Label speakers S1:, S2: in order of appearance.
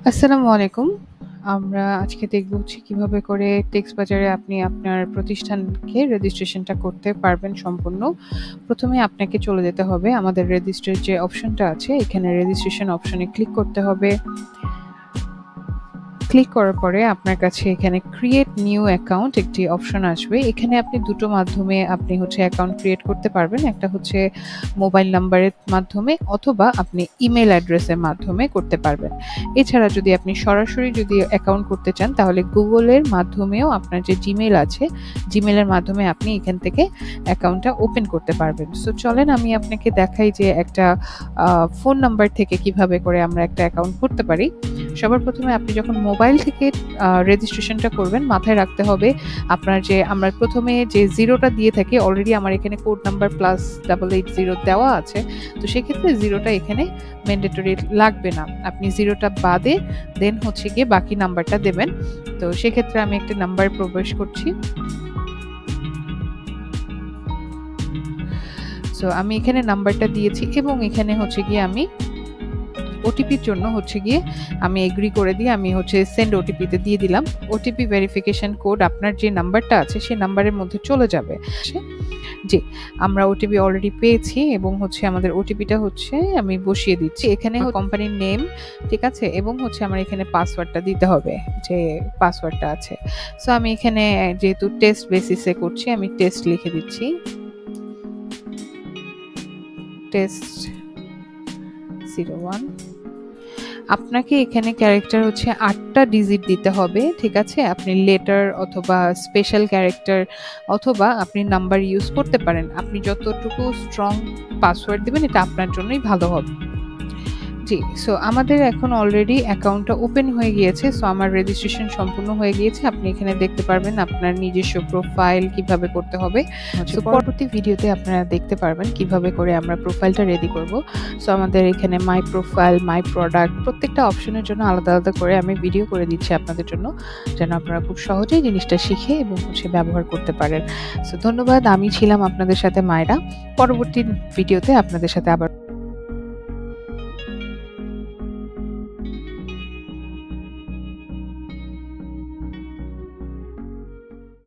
S1: আসসালামু আলাইকুম। আমরা আজকে দেখব হচ্ছে কিভাবে করে টেক্সট বাজারে আপনি আপনার প্রতিষ্ঠানকে রেজিস্ট্রেশনটা করতে পারবেন সম্পূর্ণ। ১ম এ আপনাকে চলে যেতে হবে আমাদের রেজিস্ট্রির যে অপশনটা আছে, এখানে রেজিস্ট্রেশন অপশনে ক্লিক করতে হবে। ক্লিক করার পরে আপনার কাছে এখানে ক্রিয়েট নিউ অ্যাকাউন্ট একটি অপশন আসবে। এখানে আপনি দুটো মাধ্যমে আপনি হচ্ছে অ্যাকাউন্ট ক্রিয়েট করতে পারবেন। একটা হচ্ছে মোবাইল নাম্বারের মাধ্যমে অথবা আপনি ইমেইল অ্যাড্রেসের মাধ্যমে করতে পারবেন। এছাড়া যদি আপনি সরাসরি অ্যাকাউন্ট করতে চান তাহলে গুগলের মাধ্যমেও আপনার যে জিমেইল আছে, জিমেইলের মাধ্যমে আপনি এখান থেকে অ্যাকাউন্টটা ওপেন করতে পারবেন। সো চলেন আমি আপনাকে দেখাই যে একটা ফোন নাম্বার থেকে কিভাবে করে আমরা একটা অ্যাকাউন্ট করতে পারি। সবার ১ম এ আপনি যখন মোবাইল থেকে রেজিস্ট্রেশনটা করবেন, মাথায় রাখতে হবে আপনার যে আমরা ১ম এ যে 0 টা দিয়ে থাকি, অলরেডি আমার এখানে কোড নাম্বার +880 দেওয়া আছে। তো সেক্ষেত্রে 0 টা এখানে ম্যান্ডেটরি লাগবে না। আপনি 0 টা বাদে দেন হচ্ছে গিয়ে বাকি নাম্বারটা দেবেন। তো সেক্ষেত্রে আমি একটা নাম্বার প্রবেশ করছি। সো আমি এখানে নাম্বারটা দিয়েছি এবং এখানে হচ্ছে গিয়ে আমি ওটিপির জন্য হচ্ছে গিয়ে আমি এগ্রি করে দিয়ে আমি হচ্ছে সেন্ড ওটিপিতে দিয়ে দিলাম। ওটিপি ভেরিফিকেশন কোড আপনার যে নাম্বারটা আছে সেই নাম্বারের মধ্যে চলে যাবে। জি, আমরা ওটিপি অলরেডি পেয়েছি এবং হচ্ছে আমাদের ওটিপিটা হচ্ছে আমি বসিয়ে দিচ্ছি। এখানে কোম্পানির নেম, ঠিক আছে? এবং হচ্ছে আমার এখানে পাসওয়ার্ডটা দিতে হবে, যে পাসওয়ার্ডটা আছে। সো আমি এখানে যেহেতু টেস্ট বেসিসে করছি আমি টেস্ট লিখে দিচ্ছি। টেস্ট 01। আপনাকে এখানে ক্যারেক্টার হচ্ছে ৮ টা ডিজিট দিতে হবে, ঠিক আছে? আপনি লেটার অথবা স্পেশাল ক্যারেক্টার অথবা আপনি নাম্বার ইউজ করতে পারেন। আপনি যতটুকু স্ট্রং পাসওয়ার্ড দিবেন এটা আপনার জন্যই ভালো হবে। জি, সো আমাদের এখন অলরেডি অ্যাকাউন্টটা ওপেন হয়ে গিয়েছে। সো আমার রেজিস্ট্রেশন সম্পূর্ণ হয়ে গিয়েছে। আপনি এখানে দেখতে পারবেন আপনার নিজস্ব প্রোফাইল কিভাবে করতে হবে। সো পরবর্তী ভিডিওতে আপনারা দেখতে পারবেন কিভাবে করে আমরা প্রোফাইলটা রেডি করব। সো আমাদের এখানে মাই প্রোফাইল, মাই প্রোডাক্ট প্রত্যেকটা অপশনের জন্য আলাদা, আলাদা করে আমি ভিডিও করে দিচ্ছি আপনাদের জন্য, যেন আপনারা খুব সহজেই জিনিসটা শিখে এবং হচ্ছে ব্যবহার করতে পারেন। সো ধন্যবাদ। আমি ছিলাম আপনাদের সাথে মায়রা। পরবর্তী ভিডিওতে আপনাদের সাথে আবার